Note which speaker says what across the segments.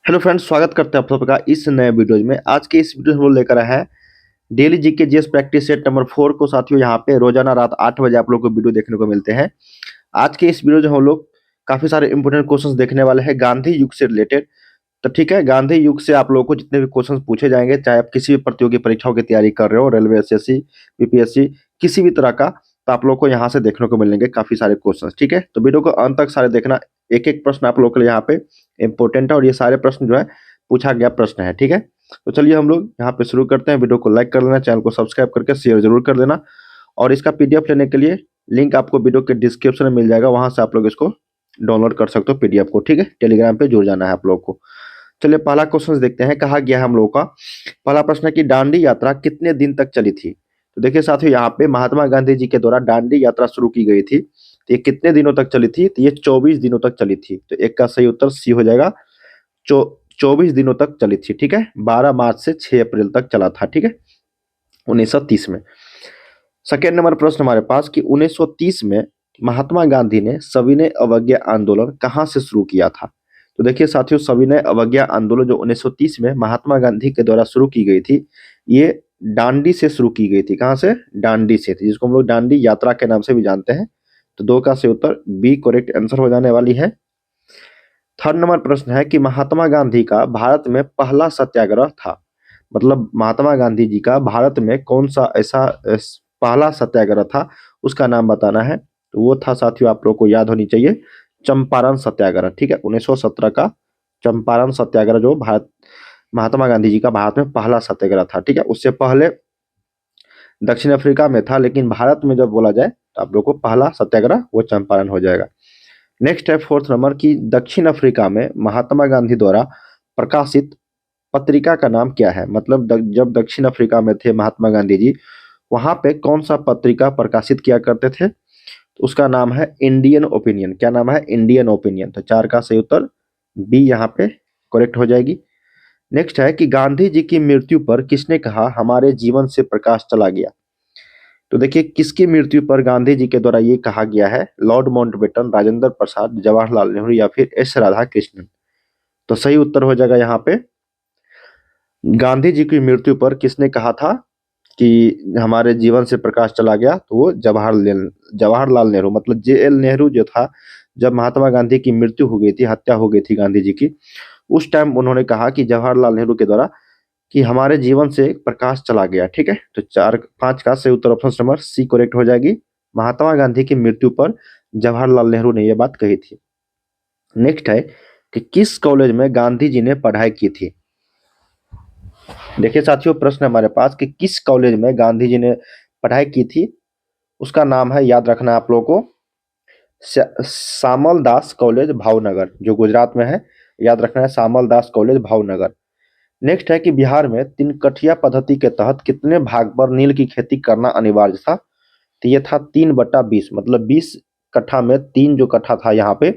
Speaker 1: Hello friends, स्वागत करते हैं आप सबका इस नए वीडियो में। आज के इस वीडियो में हम लोग लेकर आए हैं daily GK GS practice set number 4 को। साथियों, यहाँ पे रोजाना रात 8 बजे आप लोग को वीडियो देखने को मिलते हैं। आज के इस वीडियो में हम लोग काफी सारे इंपोर्टेंट क्वेश्चंस देखने वाले हैं गांधी युग से रिलेटेड। तो ठीक है, गांधी युग से आप लोगों को जितने भी क्वेश्चंस पूछे जाएंगे, चाहे आप किसी भी प्रतियोगी परीक्षाओं की तैयारी कर रहे हो, रेलवे, एसएससी, यूपीएससी, किसी भी तरह का, तो आप लोग को यहाँ से देखने को मिलेंगे काफी सारे क्वेश्चंस। ठीक है, तो वीडियो को अंत तक सारे देखना। एक एक प्रश्न आप लोग के लिए यहाँ पे इंपॉर्टेंट है और ये सारे प्रश्न जो है पूछा गया प्रश्न है। ठीक है, तो चलिए हम लोग यहाँ पे शुरू करते हैं। वीडियो को लाइक कर लेना, चैनल को सब्सक्राइब करके शेयर जरूर कर देना, और इसका पीडीएफ लेने के लिए लिंक आपको वीडियो के डिस्क्रिप्शन में मिल जाएगा, वहां से आप लोग इसको डाउनलोड कर सकते हो पीडीएफ को। ठीक है, टेलीग्राम पे जुड़ जाना है आप लोग को। चलिए पहला क्वेश्चन देखते हैं। कहा गया है हम लोग का पहला प्रश्न है कि दांडी यात्रा कितने दिन तक चली थी। तो देखिए साथियों, यहाँ पे महात्मा गांधी जी के द्वारा दांडी यात्रा शुरू की गई थी। तो ये कितने दिनों तक चली थी? तो ये 24 दिनों तक चली थी। तो एक का सही उत्तर सी हो जाएगा। 24 दिनों तक चली थी। ठीक है, 12 मार्च से 6 अप्रैल तक चला था। ठीक है, 1930 में। सेकेंड नंबर प्रश्न हमारे पास कि 1930 में महात्मा गांधी ने सविनय अवज्ञा आंदोलन कहाँ से शुरू किया था। तो देखिए साथियों, सविनय अवज्ञा आंदोलन जो 1930 में महात्मा गांधी के द्वारा शुरू की गई थी, ये दांडी से शुरू की गई थी। कहाँ से? दांडी से थी, जिसको हम लोग दांडी यात्रा के नाम से भी जानते हैं। तो दो का सही उत्तर बी करेक्ट आंसर हो जाने वाली है। थर्ड नंबर प्रश्न है कि महात्मा गांधी का भारत में पहला सत्याग्रह था। मतलब महात्मा गांधी जी का भारत में कौन सा ऐसा पहला सत्याग्रह था, उसका नाम बताना है। तो वो था साथियों, आप लोग को याद होनी चाहिए, चंपारण सत्याग्रह। ठीक है, 1917 का चंपारण सत्याग्रह जो भारत महात्मा गांधी जी का भारत में पहला सत्याग्रह था। ठीक है, उससे पहले दक्षिण अफ्रीका में था, लेकिन भारत में जब बोला जाए तो आप लोग को पहला सत्याग्रह वो चंपारण हो जाएगा। नेक्स्ट है फोर्थ नंबर की दक्षिण अफ्रीका में महात्मा गांधी द्वारा प्रकाशित पत्रिका का नाम क्या है। मतलब जब दक्षिण अफ्रीका में थे महात्मा गांधी जी, वहां पे कौन सा पत्रिका प्रकाशित किया करते थे? तो उसका नाम है इंडियन ओपिनियन। क्या नाम है? Indian opinion. तो चार का सही उत्तर बी यहाँ पे करेक्ट हो जाएगी। नेक्स्ट है कि गांधी जी की मृत्यु पर किसने कहा हमारे जीवन से प्रकाश चला गया। तो देखिए, किसकी मृत्यु पर गांधी जी के द्वारा ये कहा गया है? लॉर्ड माउंटबेटन, राजेंद्र प्रसाद, जवाहरलाल नेहरू या फिर एस राधा कृष्णन। तो सही उत्तर हो जाएगा यहाँ पे, गांधी जी की मृत्यु पर किसने कहा था कि हमारे जीवन से प्रकाश चला गया? तो वो जवाहरलाल नेहरू, मतलब जेएल नेहरू जो था, जब महात्मा गांधी की मृत्यु हो गई थी, हत्या हो गई थी गांधी जी की, उस टाइम उन्होंने कहा कि जवाहरलाल नेहरू के द्वारा कि हमारे जीवन से प्रकाश चला गया। ठीक है, तो चार पांच का सही उत्तर ऑप्शन नंबर सी करेक्ट हो जाएगी। महात्मा गांधी की मृत्यु पर जवाहरलाल नेहरू ने यह बात कही थी। नेक्स्ट है कि किस कॉलेज में गांधी जी ने पढ़ाई की थी। देखिए साथियों, प्रश्न हमारे पास कि किस कॉलेज में गांधी जी ने पढ़ाई की थी, उसका नाम है, याद रखना आप लोगों को, सामल दास कॉलेज भावनगर, जो गुजरात में है। याद रखना है, सामल दास कॉलेज भावनगर। नेक्स्ट है कि बिहार में तीन कठिया पद्धति के तहत कितने भाग पर नील की खेती करना अनिवार्य था। तो ये था 3/20, मतलब 20 कट्ठा में 3 जो कट्ठा था यहाँ पे,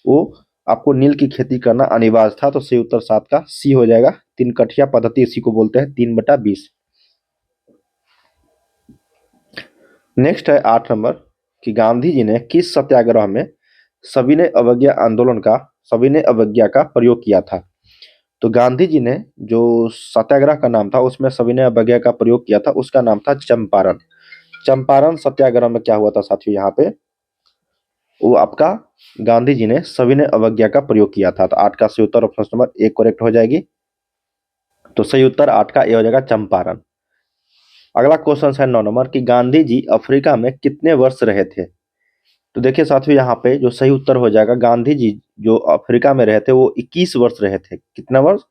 Speaker 1: वो आपको नील की खेती करना अनिवार्य था। तो सही उत्तर 7 का सी हो जाएगा। 3 कठिया पद्धति इसी को बोलते हैं, 3/20। नेक्स्ट है 8 नंबर कि गांधी जी ने किस सत्याग्रह में सविनय अवज्ञा का प्रयोग किया था। तो गांधी जी ने जो सत्याग्रह का नाम था, उसमें सविनय अवज्ञा का प्रयोग किया था, उसका नाम था चंपारण। चंपारण सत्याग्रह में क्या हुआ था साथियों, यहाँ पे वो आपका गांधी जी ने सविनय अवज्ञा का प्रयोग किया था। तो 8 का सही उत्तर ऑप्शन नंबर ए करेक्ट हो जाएगी। तो सही उत्तर 8 का ए हो जाएगा, चंपारण। अगला क्वेश्चन है 9 नंबर कि गांधी जी अफ्रीका में कितने वर्ष रहे थे। तो देखिए साथियों, यहाँ पे जो सही उत्तर हो जाएगा, गांधी जी जो अफ्रीका में रहे थे वो 21 वर्ष रहे थे। कितना वर्ष?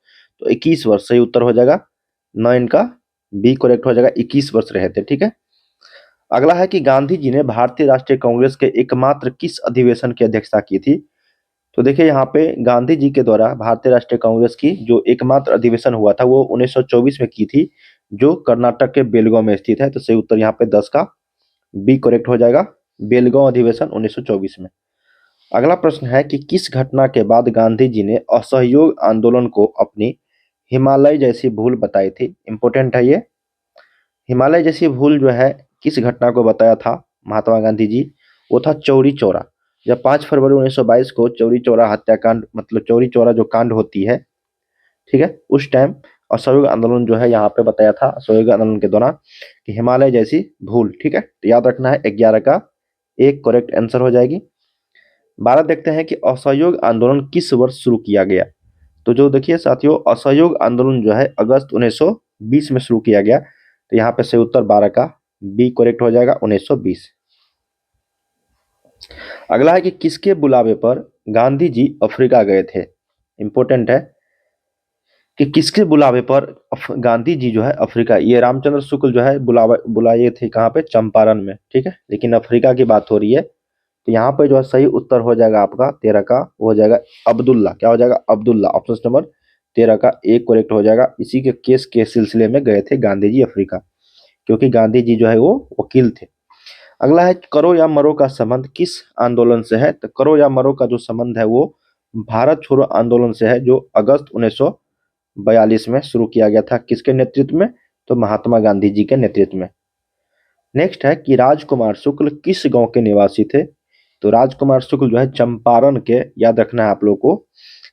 Speaker 1: तो 21 वर्ष सही उत्तर हो जाएगा। 9 इनका बी करेक्ट हो जाएगा, 21 वर्ष रहे थे। ठीक है, अगला है कि गांधी जी ने भारतीय राष्ट्रीय कांग्रेस के एकमात्र किस अधिवेशन की अध्यक्षता की थी। तो देखिए, यहाँ पे गांधी जी के द्वारा भारतीय राष्ट्रीय कांग्रेस की जो एकमात्र अधिवेशन हुआ था वो 1924 में की थी, जो कर्नाटक के बेलगांव में स्थित है। तो सही उत्तर यहाँ पे 10 का बी करेक्ट हो जाएगा, बेलगांव अधिवेशन 1924 में। अगला प्रश्न है कि किस घटना के बाद गांधी जी ने असहयोग आंदोलन को अपनी हिमालय जैसी भूल बताई थी। इंपोर्टेंट है ये, हिमालय जैसी भूल जो है किस घटना को बताया था महात्मा गांधी जी? वो था चौरी चौरा। जब 5 फरवरी 1922 को चौरी चौरा हत्याकांड, मतलब चौरी चौरा जो कांड होती है, ठीक है। उस टाइम असहयोग आंदोलन जो है यहाँ पे बताया था असहयोग आंदोलन के दौरान कि हिमालय जैसी भूल, ठीक है। तो याद रखना है 11 का एक करेक्ट आंसर हो जाएगी। 12 देखते हैं कि असहयोग आंदोलन किस वर्ष शुरू किया गया। तो जो देखिए साथियों, असहयोग आंदोलन जो है अगस्त 1920 में शुरू किया गया। तो यहाँ पे सही उत्तर 12 का बी करेक्ट हो जाएगा, 1920। अगला है कि किसके बुलावे पर गांधी जी अफ्रीका गए थे। इंपॉर्टेंट है कि किसके बुलावे पर गांधी जी जो है अफ्रीका, ये रामचंद्र शुक्ल जो है बुलाए थे कहाँ पे, चंपारण में, ठीक है। लेकिन अफ्रीका की बात हो रही है। तो यहाँ पे जो है सही उत्तर हो जाएगा आपका 13 का, वो हो जाएगा अब्दुल्ला। क्या हो जाएगा, अब्दुल्ला। ऑप्शन नंबर 13 का एक करेक्ट हो जाएगा। इसी के केस के सिलसिले में गए थे गांधी जी अफ्रीका, क्योंकि गांधी जी जो है वो वकील थे। अगला है करो या मरो का संबंध किस आंदोलन से है। तो करो या मरो का जो संबंध है वो भारत छोड़ो आंदोलन से है, जो अगस्त 1942 में शुरू किया गया था। किसके नेतृत्व में, तो महात्मा गांधी जी के नेतृत्व में। नेक्स्ट है कि राजकुमार शुक्ल किस गांव के निवासी थे। तो राजकुमार शुक्ल जो है चंपारण के, याद रखना है आप लोग को।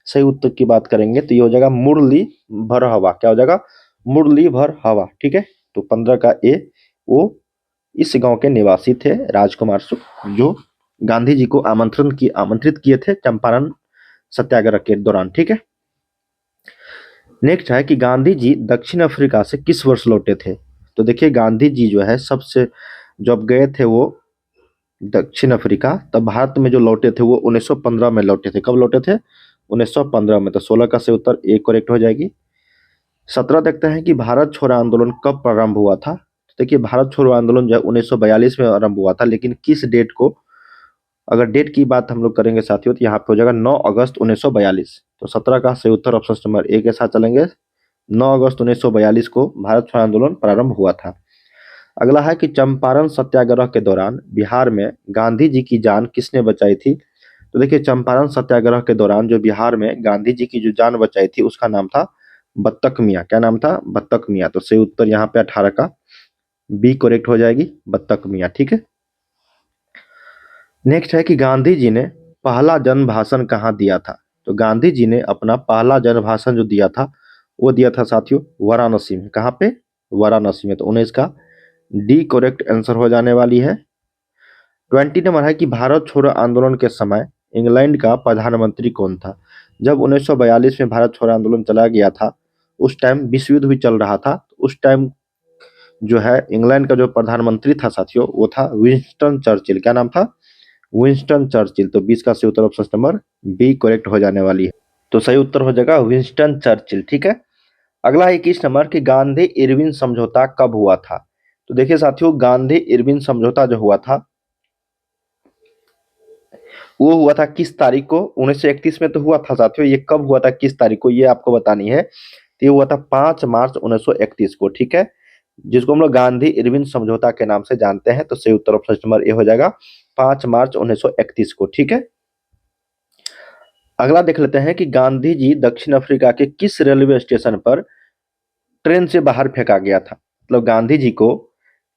Speaker 1: सही उत्तर की बात करेंगे तो ये हो जाएगा मुरली भर हवा। क्या हो जाएगा, मुरली भर हवा, ठीक है। तो 15 का ए, वो इस गांव के निवासी थे राजकुमार शुक्ल, जो गांधी जी को आमंत्रित किए थे चंपारण सत्याग्रह के दौरान, ठीक है। नेक्स्ट है कि गांधी जी दक्षिण अफ्रीका से किस वर्ष लौटे थे। तो देखिए गांधी जी जो है सबसे, जब गए थे वो दक्षिण अफ्रीका, तब भारत में जो लौटे थे वो 1915 में लौटे थे। कब लौटे थे, 1915 में। तो 16 का से उत्तर एक करेक्ट हो जाएगी। 17 देखते हैं कि भारत छोड़ो आंदोलन कब प्रारंभ हुआ था। तो देखिए भारत छोड़ो आंदोलन जो है 1942 में आरंभ हुआ था, लेकिन किस डेट को, अगर डेट की बात हम लोग करेंगे साथियों तो यहाँ पे हो जाएगा 9 अगस्त 1942। तो 17 का सही उत्तर ऑप्शन नंबर ए के साथ चलेंगे। 9 अगस्त 1942 को भारत छोड़ो आंदोलन प्रारंभ हुआ था। अगला है कि चंपारण सत्याग्रह के दौरान बिहार में गांधी जी की जान किसने बचाई थी। तो देखिए चंपारण सत्याग्रह के दौरान जो बिहार में गांधी जी की जो जान बचाई थी उसका नाम था बत्तख मियाँ। क्या नाम था, बत्तख मियाँ। तो सही उत्तर यहाँ पे 18 का बी करेक्ट हो जाएगी, बत्तख मियाँ, ठीक है। नेक्स्ट है कि गांधी जी ने पहला जन भाषण कहाँ दिया था। तो गांधी जी ने अपना पहला जन भाषण जो दिया था वो दिया था साथियों वाराणसी में। कहाँ पे, वाराणसी में। तो 19 का डी करेक्ट आंसर हो जाने वाली है। 20 नंबर है कि भारत छोड़ो आंदोलन के समय इंग्लैंड का प्रधानमंत्री कौन था। जब 1942 में भारत छोड़ो आंदोलन चला गया था, उस टाइम विश्व युद्ध भी चल रहा था। उस टाइम जो है इंग्लैंड का जो प्रधानमंत्री था साथियों वो था विंस्टन चर्चिल। क्या नाम था, विंस्टन चर्चिल। तो 20 का सही उत्तर ऑप्शन नंबर बी करेक्ट हो जाने वाली है। तो सही उत्तर हो जाएगा विंस्टन चर्चिल, ठीक है। अगला है 21 नंबर कि गांधी इरविन समझौता कब हुआ था। तो देखिए साथियों गांधी इरविन समझौता जो हुआ था वो हुआ था किस तारीख को, 1931 में तो हुआ था साथियों। ये कब हुआ था, किस तारीख को, ये आपको बतानी है। तो ये हुआ था 5 मार्च 1931 को, ठीक है। जिसको हम लोग गांधी इरविन समझौता के नाम से जानते हैं। तो सही उत्तर ऑप्शन नंबर ए हो जाएगा 5 मार्च 1931 को, ठीक है। अगला देख लेते हैं कि गांधी जी दक्षिण अफ्रीका के किस रेलवे स्टेशन पर ट्रेन से बाहर फेंका गया था। मतलब गांधी जी को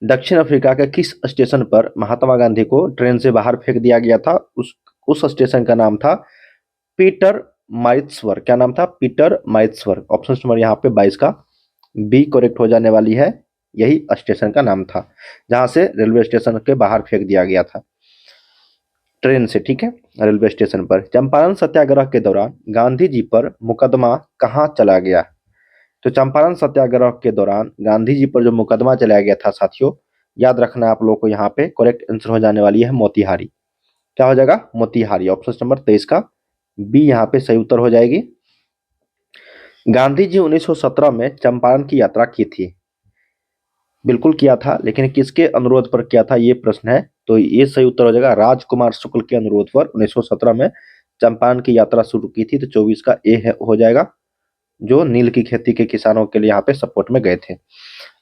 Speaker 1: दक्षिण अफ्रीका के किस स्टेशन पर महात्मा गांधी को ट्रेन से बाहर फेंक दिया गया था। उस स्टेशन का नाम था पीटर माइट्सवर। क्या नाम था, पीटर माइट्सवर। ऑप्शन नंबर यहाँ पे 22 का बी करेक्ट हो जाने वाली है। यही स्टेशन का नाम था जहां से रेलवे स्टेशन के बाहर फेंक दिया गया था ट्रेन से, ठीक है। रेलवे स्टेशन पर चंपारण सत्याग्रह के दौरान गांधी जी पर मुकदमा कहाँ चला गया। तो चंपारण सत्याग्रह के दौरान गांधी जी पर जो मुकदमा चलाया गया था साथियों, याद रखना आप लोगों को, यहाँ पे करेक्ट आंसर हो जाने वाली है मोतिहारी। क्या हो जाएगा, मोतिहारी। ऑप्शन नंबर 23 का बी यहाँ पे सही उत्तर हो जाएगी। गांधी जी 1917 में चंपारण की यात्रा की थी। बिल्कुल किया था, लेकिन किसके अनुरोध पर किया था ये प्रश्न है। तो ये सही उत्तर हो जाएगा राजकुमार शुक्ल के अनुरोध पर 1917 में चंपारण की यात्रा शुरू की थी। तो 24 का ए हो जाएगा, जो नील की खेती के किसानों के लिए यहाँ पे सपोर्ट में गए थे।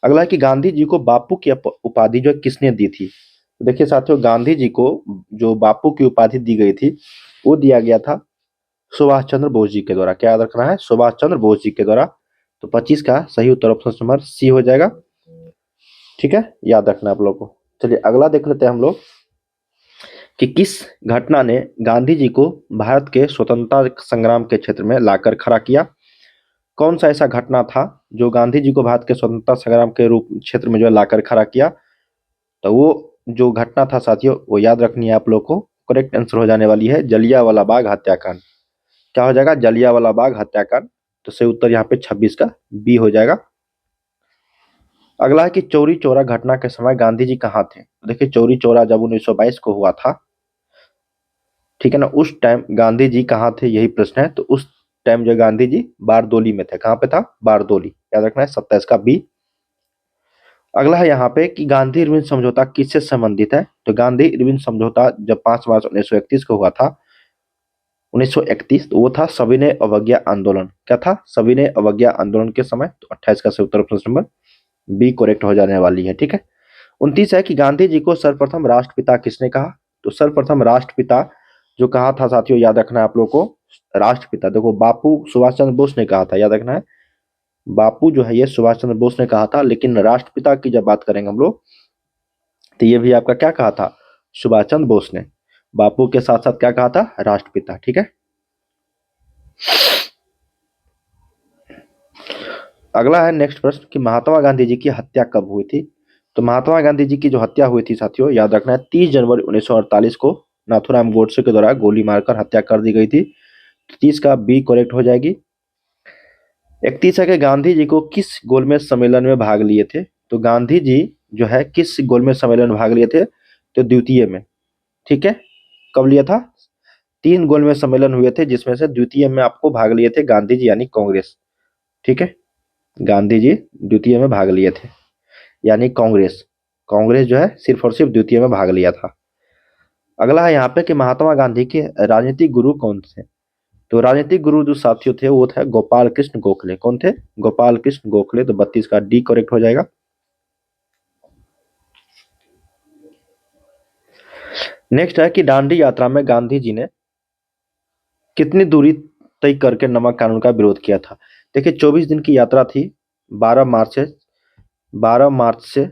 Speaker 1: अगला है कि गांधी जी को बापू की उपाधि जो किसने दी थी। तो देखिए साथियों गांधी जी को जो बापू की उपाधि दी गई थी वो दिया गया था सुभाष चंद्र बोस जी के द्वारा। क्या याद रखना है, सुभाष चंद्र बोस जी के द्वारा। तो 25 का सही उत्तर ऑप्शन नंबर सी हो जाएगा, ठीक है। याद रखना आप लोग को। चलिए अगला देख लेते हैं हम लोग कि किस घटना ने गांधी जी को भारत के स्वतंत्रता संग्राम के क्षेत्र में लाकर खड़ा किया। कौन सा ऐसा घटना था जो गांधी जी को भारत के स्वतंत्रता संग्राम के रूप क्षेत्र में जो है लाकर खड़ा किया? तो वो जो घटना था साथियों, वो याद रखनी है आप लोग को। करेक्ट आंसर हो जाने वाली है जलियांवाला बाग हत्याकांड। क्या हो जाएगा? जलियांवाला बाग हत्याकांड। तो सही उत्तर यहाँ पे 26 का बी हो जाएगा। अगला है कि चौरी चौरा घटना के समय गांधी जी कहाँ थे? देखिए, चौरी चौरा जब 1922 को हुआ था, ठीक है ना, उस टाइम गांधी जी कहाँ थे, यही प्रश्न है। तो उस टाइम जो गांधी जी बारदोली में थे। कहाँ पे था? बारदोली। याद रखना है 27 का बी। अगला है यहाँ पे कि गांधी इरविन समझौता किससे संबंधित है? तो गांधी इरविन समझौता जब 5 मार्च 1931 को हुआ था, 1931, तो वो था सविनय अवज्ञा आंदोलन। क्या था? सविनय अवज्ञा आंदोलन के समय। तो 28 का सही उत्तर प्रश्न नंबर बी करेक्ट हो जाने वाली है। ठीक है। 29 है कि गांधी जी को सर्वप्रथम राष्ट्रपिता किसने कहा? तो सर्वप्रथम राष्ट्रपिता जो कहा था साथियों, याद रखना है आप लोग को। राष्ट्रपिता देखो, बापू सुभाष चंद्र बोस ने कहा था, याद रखना है। बापू जो है ये सुभाष चंद्र बोस ने कहा था, लेकिन राष्ट्रपिता की जब बात करेंगे हम लोग, तो ये भी आपका क्या कहा था? सुभाष चंद्र बोस ने। बापू के साथ साथ क्या कहा था? राष्ट्रपिता। ठीक है। अगला है नेक्स्ट प्रश्न कि महात्मा गांधी जी की हत्या कब हुई थी? तो महात्मा गांधी जी की जो हत्या हुई थी साथियों, याद रखना है 30 जनवरी 1948 को नाथूराम गोडसे के द्वारा गोली मारकर हत्या कर दी गई थी। 30 का बी करेक्ट हो जाएगी। 31 है कि गांधी जी को किस गोलमेज सम्मेलन में भाग लिए थे? तो गांधी जी जो है किस गोलमेज सम्मेलन में भाग लिए थे? तो द्वितीय में। ठीक है। कब लिया था? 3 गोलमेज सम्मेलन हुए थे, जिसमें से द्वितीय में आपको भाग लिए थे गांधी जी यानी कांग्रेस। ठीक है। गांधी जी द्वितीय में भाग लिए थे यानी कांग्रेस। कांग्रेस जो है सिर्फ और सिर्फ द्वितीय में भाग लिया था। अगला है यहाँ पे कि महात्मा गांधी के राजनीतिक गुरु कौन थे? तो राजनीतिक गुरु जो साथियों थे वो थे गोपाल कृष्ण गोखले। कौन थे? गोपाल कृष्ण गोखले। तो 32 का डी करेक्ट हो जाएगा। नेक्स्ट है कि दांडी यात्रा में गांधी जी ने कितनी दूरी तय करके नमक कानून का विरोध किया था? देखिए, 24 दिन की यात्रा थी। 12 मार्च से 12 मार्च से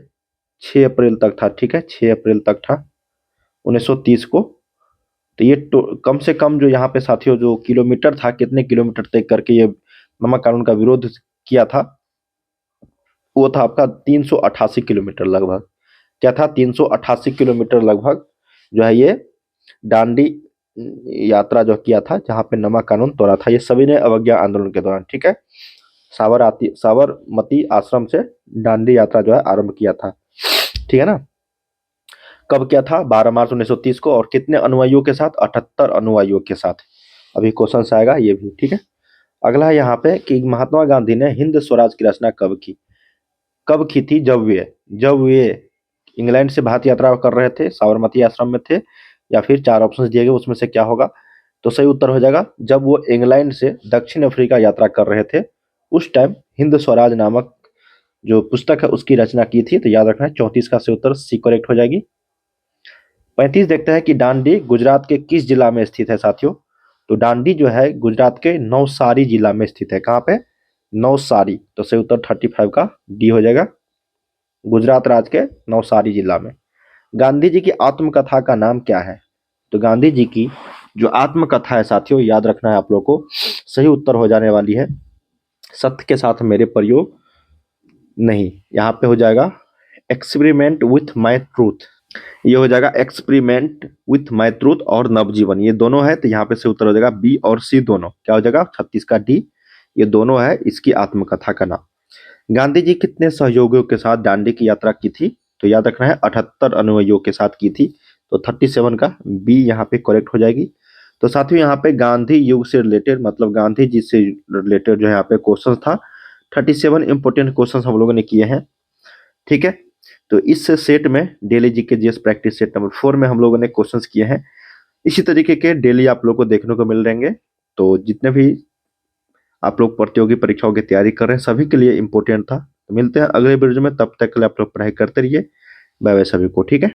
Speaker 1: 6 अप्रैल तक था। ठीक है, 6 अप्रैल तक था 1930 को। तो ये कम से कम जो यहाँ पे साथियों जो किलोमीटर था, कितने किलोमीटर तय करके ये नमक कानून का विरोध किया था, वो था आपका 388 किलोमीटर लगभग। क्या था? 388 किलोमीटर लगभग जो है ये दांडी यात्रा जो किया था, जहाँ पे नमक कानून तोड़ा था। ये सभी ने अवज्ञा आंदोलन के दौरान। ठीक है। साबरमती आश्रम से दांडी यात्रा जो है आरंभ किया था। ठीक है ना। कब किया था? 12 मार्च 1930 को। और कितने अनुयायियों के साथ? 78 अनुयायियों के साथ। अभी क्वेश्चन आएगा ये भी। ठीक है। अगला है यहाँ पे कि महात्मा गांधी ने हिंद स्वराज की रचना कब की? कब की थी? जब वे इंग्लैंड से भारत यात्रा कर रहे थे, साबरमती आश्रम में थे, या फिर 4 ऑप्शन दिए गए उसमें से क्या होगा? तो सही उत्तर हो जाएगा जब वो इंग्लैंड से दक्षिण अफ्रीका यात्रा कर रहे थे, उस टाइम हिंद स्वराज नामक जो पुस्तक है उसकी रचना की थी। तो याद रखना है 34 का सही उत्तर सी करेक्ट हो जाएगी। 35 देखते हैं कि दांडी गुजरात के किस जिला में स्थित है साथियों? तो दांडी जो है गुजरात के नवसारी जिला में स्थित है। कहाँ पे? नवसारी। तो सही उत्तर 35 का डी हो जाएगा। गुजरात राज्य के नवसारी जिला में। गांधी जी की आत्मकथा का नाम क्या है? तो गांधी जी की जो आत्मकथा है साथियों, याद रखना है आप लोग को। सही उत्तर हो जाने वाली है सत्य के साथ मेरे प्रयोग नहीं। यहाँ पे हो जाएगा एक्सपेरिमेंट विथ माई ट्रूथ। ये हो जाएगा एक्सपेरिमेंट विथ माई ट्रूथ और नवजीवन। ये दोनों है, तो यहाँ पे से उत्तर हो जाएगा बी और सी दोनों। क्या हो जाएगा? 36 का डी। ये दोनों है इसकी आत्मकथा का नाम। गांधी जी कितने सहयोगियों के साथ दांडी की यात्रा की थी? तो याद रखना है 78 अनुयायियों के साथ की थी। तो 37 का बी यहाँ पे करेक्ट हो जाएगी। तो साथियों यहाँ पे गांधी युग से रिलेटेड, मतलब गांधी जी से रिलेटेड जो है यहाँ पे क्वेश्चन था। 37 इंपोर्टेंट क्वेश्चन हम लोगों ने किए हैं। ठीक है। तो इस सेट में daily GK GS practice set number 4 में हम लोगों ने क्वेश्चंस किए हैं। इसी तरीके के डेली आप लोग को देखने को मिल रहेंगे। तो जितने भी आप लोग प्रतियोगी परीक्षाओं की तैयारी कर रहे हैं, सभी के लिए इंपॉर्टेंट था। तो मिलते हैं अगले वीडियो में, तब तक के लिए आप लोग पढ़ाई करते रहिए। बाय बाय सभी को। ठीक है।